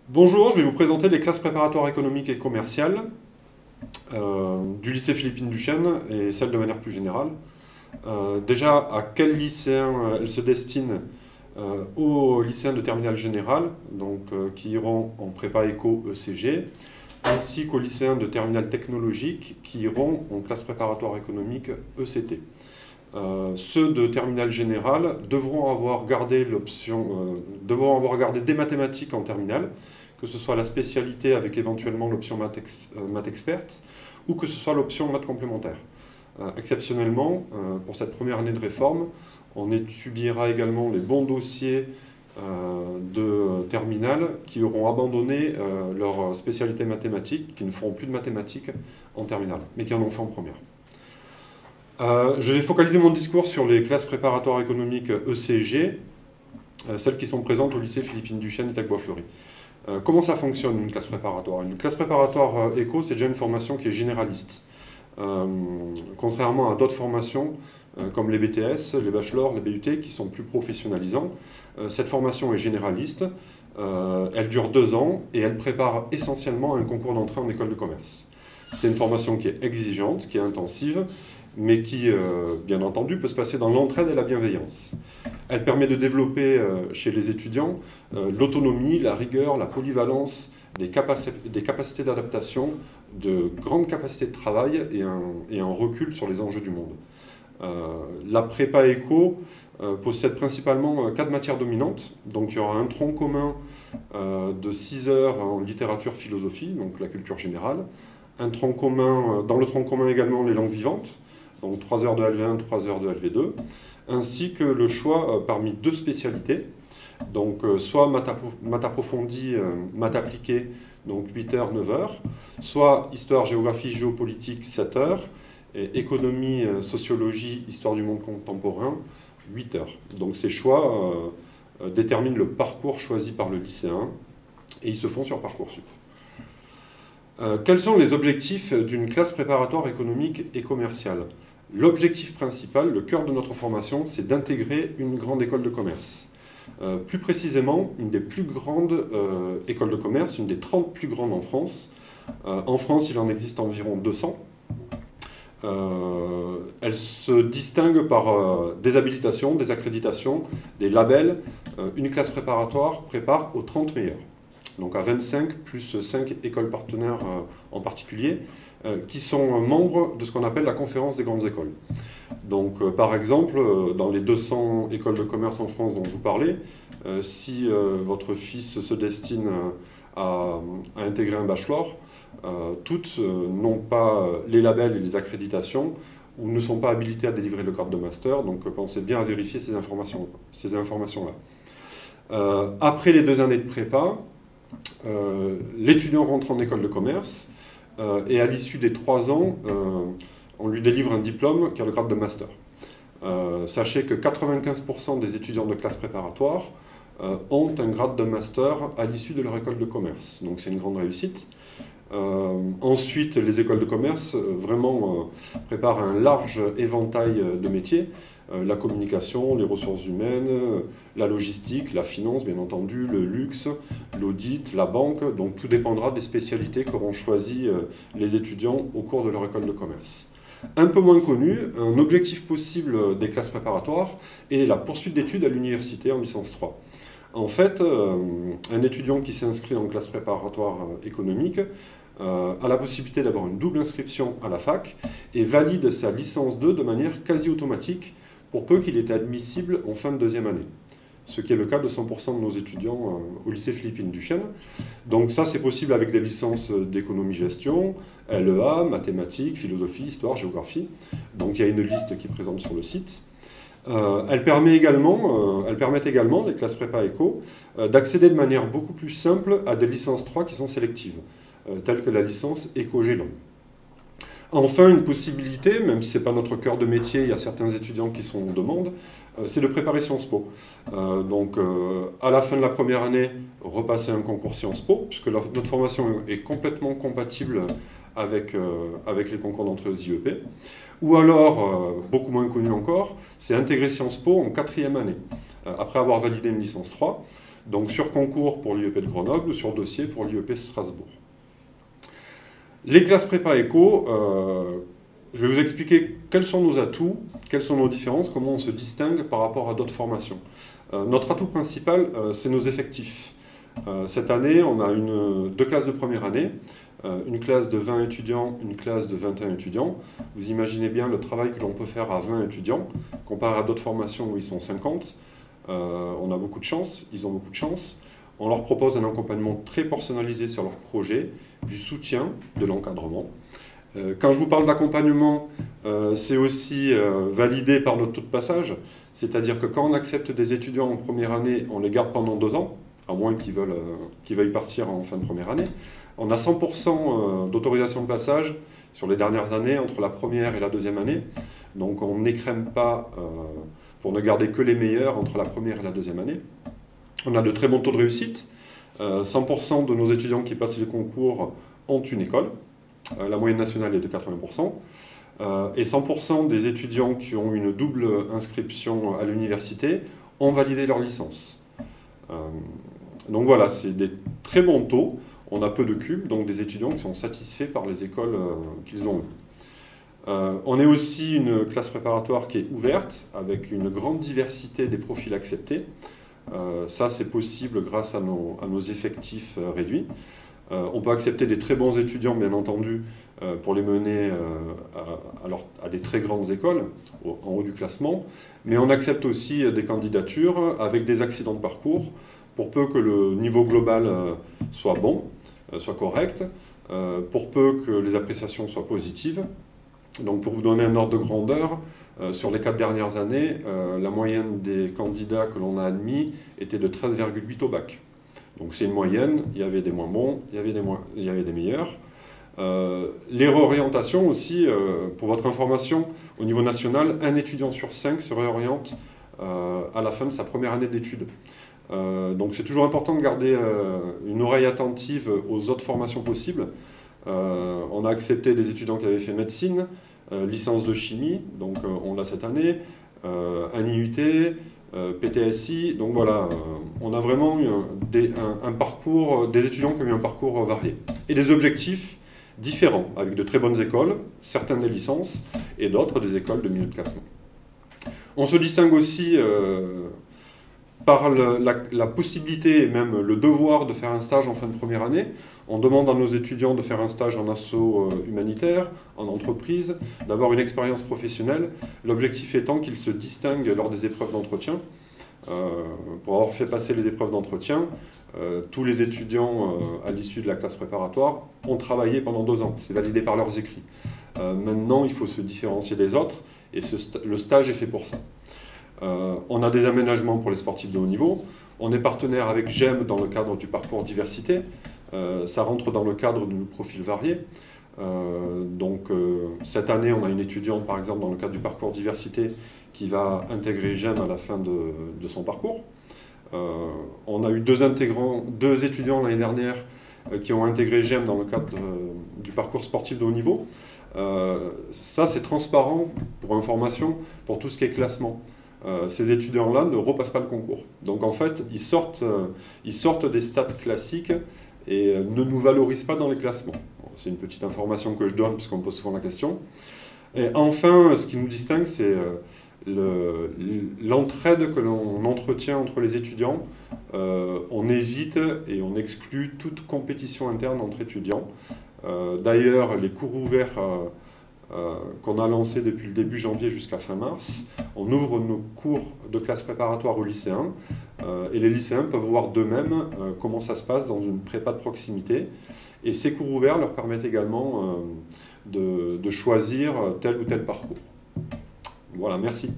Bonjour, je vais vous présenter les classes préparatoires économiques et commerciales du lycée Philippine Duchesne et celles de manière plus générale. Déjà, à quels lycéens elles se destinent? Aux lycéens de terminale générale, qui iront en prépa éco ECG, ainsi qu'aux lycéens de terminale technologique qui iront en classe préparatoire économique ECT. Ceux de terminale générale devront avoir gardé des mathématiques en terminale, que ce soit la spécialité avec éventuellement l'option maths experte, ou que ce soit l'option maths complémentaire. Exceptionnellement, pour cette première année de réforme, on étudiera également les bons dossiers de terminale qui auront abandonné leur spécialité mathématique, qui ne feront plus de mathématiques en terminale, mais qui en ont fait en première. Je vais focaliser mon discours sur les classes préparatoires économiques ECG, celles qui sont présentes au lycée Philippine Duchesne et Tac-Bois-Fleury. Comment ça fonctionne une classe préparatoire? Une classe préparatoire éco, c'est déjà une formation qui est généraliste. Contrairement à d'autres formations comme les BTS, les bachelors, les BUT qui sont plus professionnalisants, cette formation est généraliste, elle dure 2 ans et elle prépare essentiellement un concours d'entrée en école de commerce. C'est une formation qui est exigeante, qui est intensive, mais qui, bien entendu, peut se passer dans l'entraide et la bienveillance. Elle permet de développer chez les étudiants l'autonomie, la rigueur, la polyvalence, des capacités d'adaptation, de grandes capacités de travail et un recul sur les enjeux du monde. La prépa éco possède principalement 4 matières dominantes. Donc il y aura un tronc commun de 6 heures en littérature-philosophie, donc la culture générale. Dans le tronc commun également les langues vivantes, donc 3 heures de LV1, 3 heures de LV2, ainsi que le choix parmi 2 spécialités, donc soit maths approfondie, maths appliquée, donc 8 heures, 9 heures, soit histoire, géographie, géopolitique, 7 heures, et économie, sociologie, histoire du monde contemporain, 8 heures. Donc ces choix déterminent le parcours choisi par le lycéen, et ils se font sur Parcoursup. Quels sont les objectifs d'une classe préparatoire économique et commerciale? L'objectif principal, le cœur de notre formation, c'est d'intégrer une grande école de commerce. Plus précisément, une des plus grandes écoles de commerce, une des 30 plus grandes en France. En France, il en existe environ 200. Elle se distingue par des habilitations, des accréditations, des labels. Une classe préparatoire prépare aux 30 meilleurs. Donc à 25 plus 5 écoles partenaires en particulier, qui sont membres de ce qu'on appelle la conférence des grandes écoles. Donc par exemple, dans les 200 écoles de commerce en France dont je vous parlais, si votre fils se destine à intégrer un bachelor, toutes n'ont pas les labels et les accréditations ou ne sont pas habilitées à délivrer le grade de master, donc pensez bien à vérifier ces informations-là. Après les 2 années de prépa, l'étudiant rentre en école de commerce et à l'issue des 3 ans, on lui délivre un diplôme qui a le grade de master. Sachez que 95% des étudiants de classe préparatoire ont un grade de master à l'issue de leur école de commerce. Donc c'est une grande réussite. Ensuite, les écoles de commerce vraiment préparent un large éventail de métiers. La communication, les ressources humaines, la logistique, la finance, bien entendu, le luxe, l'audit, la banque. Donc tout dépendra des spécialités qu'auront choisies les étudiants au cours de leur école de commerce. Un peu moins connu, un objectif possible des classes préparatoires est la poursuite d'études à l'université en licence 3. En fait, un étudiant qui s'inscrit en classe préparatoire économique a la possibilité d'avoir une double inscription à la fac et valide sa licence 2 de manière quasi automatique pour peu qu'il était admissible en fin de 2e année. Ce qui est le cas de 100% de nos étudiants au lycée Philippine Duchesne. Donc ça, c'est possible avec des licences d'économie-gestion, LEA, mathématiques, philosophie, histoire, géographie. Donc il y a une liste qui est présente sur le site. Elles permettent également, les classes prépa éco, d'accéder de manière beaucoup plus simple à des licences 3 qui sont sélectives, telles que la licence éco-G-Langue. Enfin, une possibilité, même si ce n'est pas notre cœur de métier, il y a certains étudiants qui sont en demande, c'est de préparer Sciences Po. À la fin de la première année, repasser un concours Sciences Po, puisque notre formation est complètement compatible avec les concours d'entrée aux IEP. Ou alors, beaucoup moins connu encore, c'est intégrer Sciences Po en 4e année, après avoir validé une licence 3. donc sur concours pour l'IEP de Grenoble ou sur dossier pour l'IEP Strasbourg. Les classes prépa éco, je vais vous expliquer quels sont nos atouts, quelles sont nos différences, comment on se distingue par rapport à d'autres formations. Notre atout principal, c'est nos effectifs. Cette année, on a deux classes de première année, une classe de 20 étudiants, une classe de 21 étudiants. Vous imaginez bien le travail que l'on peut faire à 20 étudiants, comparé à d'autres formations où ils sont 50. On a beaucoup de chance, ils ont beaucoup de chance. On leur propose un accompagnement très personnalisé sur leur projet, du soutien, de l'encadrement. Quand je vous parle d'accompagnement, c'est aussi validé par notre taux de passage, c'est-à-dire que quand on accepte des étudiants en première année, on les garde pendant 2 ans, à moins qu'ils veuillent partir en fin de première année. On a 100% d'autorisation de passage sur les dernières années, entre la première et la deuxième année. Donc on n'écrème pas pour ne garder que les meilleurs entre la première et la deuxième année. On a de très bons taux de réussite. 100% de nos étudiants qui passent les concours ont une école. La moyenne nationale est de 80%. Et 100% des étudiants qui ont une double inscription à l'université ont validé leur licence. Donc voilà, c'est des très bons taux. On a peu de cubes, donc des étudiants qui sont satisfaits par les écoles qu'ils ont eues. On est aussi une classe préparatoire qui est ouverte, avec une grande diversité des profils acceptés. Ça, c'est possible grâce à nos effectifs réduits. On peut accepter des très bons étudiants, bien entendu, pour les mener à des très grandes écoles, en haut du classement. Mais on accepte aussi des candidatures avec des accidents de parcours, pour peu que le niveau global soit bon, soit correct, pour peu que les appréciations soient positives. Donc pour vous donner un ordre de grandeur, sur les 4 dernières années, la moyenne des candidats que l'on a admis était de 13,8 au bac. Donc c'est une moyenne, il y avait des moins bons, il y avait des meilleurs. Les réorientations aussi, pour votre information, au niveau national, un étudiant sur 5 se réoriente à la fin de sa première année d'études. Donc c'est toujours important de garder une oreille attentive aux autres formations possibles. On a accepté des étudiants qui avaient fait médecine, licence de chimie, donc on l'a cette année, un IUT, PTSI, donc voilà, on a vraiment un parcours, des étudiants qui ont eu un parcours varié. Et des objectifs différents, avec de très bonnes écoles, certaines des licences, et d'autres des écoles de milieu de classement. On se distingue aussi par la possibilité et même le devoir de faire un stage en fin de première année. On demande à nos étudiants de faire un stage en asso humanitaire, en entreprise, d'avoir une expérience professionnelle. L'objectif étant qu'ils se distinguent lors des épreuves d'entretien. Pour avoir fait passer les épreuves d'entretien, tous les étudiants à l'issue de la classe préparatoire ont travaillé pendant 2 ans. C'est validé par leurs écrits. Maintenant, il faut se différencier des autres et le stage est fait pour ça. On a des aménagements pour les sportifs de haut niveau. On est partenaire avec GEM dans le cadre du parcours diversité. Ça rentre dans le cadre du profil varié. Cette année, on a une étudiante, par exemple, dans le cadre du parcours diversité, qui va intégrer GEM à la fin de son parcours. On a eu 2 étudiants l'année dernière qui ont intégré GEM dans le cadre du parcours sportif de haut niveau. Ça, c'est transparent, pour information, pour tout ce qui est classement. Ces étudiants-là ne repassent pas le concours. Donc en fait, ils sortent des stats classiques et ne nous valorisent pas dans les classements. C'est une petite information que je donne puisqu'on me pose souvent la question. Et enfin, ce qui nous distingue, c'est l'entraide que l'on entretient entre les étudiants. On évite et on exclut toute compétition interne entre étudiants. D'ailleurs, les cours ouverts qu'on a lancés depuis le début janvier jusqu'à fin mars, on ouvre nos cours de classe préparatoire aux lycéens et les lycéens peuvent voir d'eux-mêmes comment ça se passe dans une prépa de proximité. Et ces cours ouverts leur permettent également de choisir tel ou tel parcours. Voilà, merci.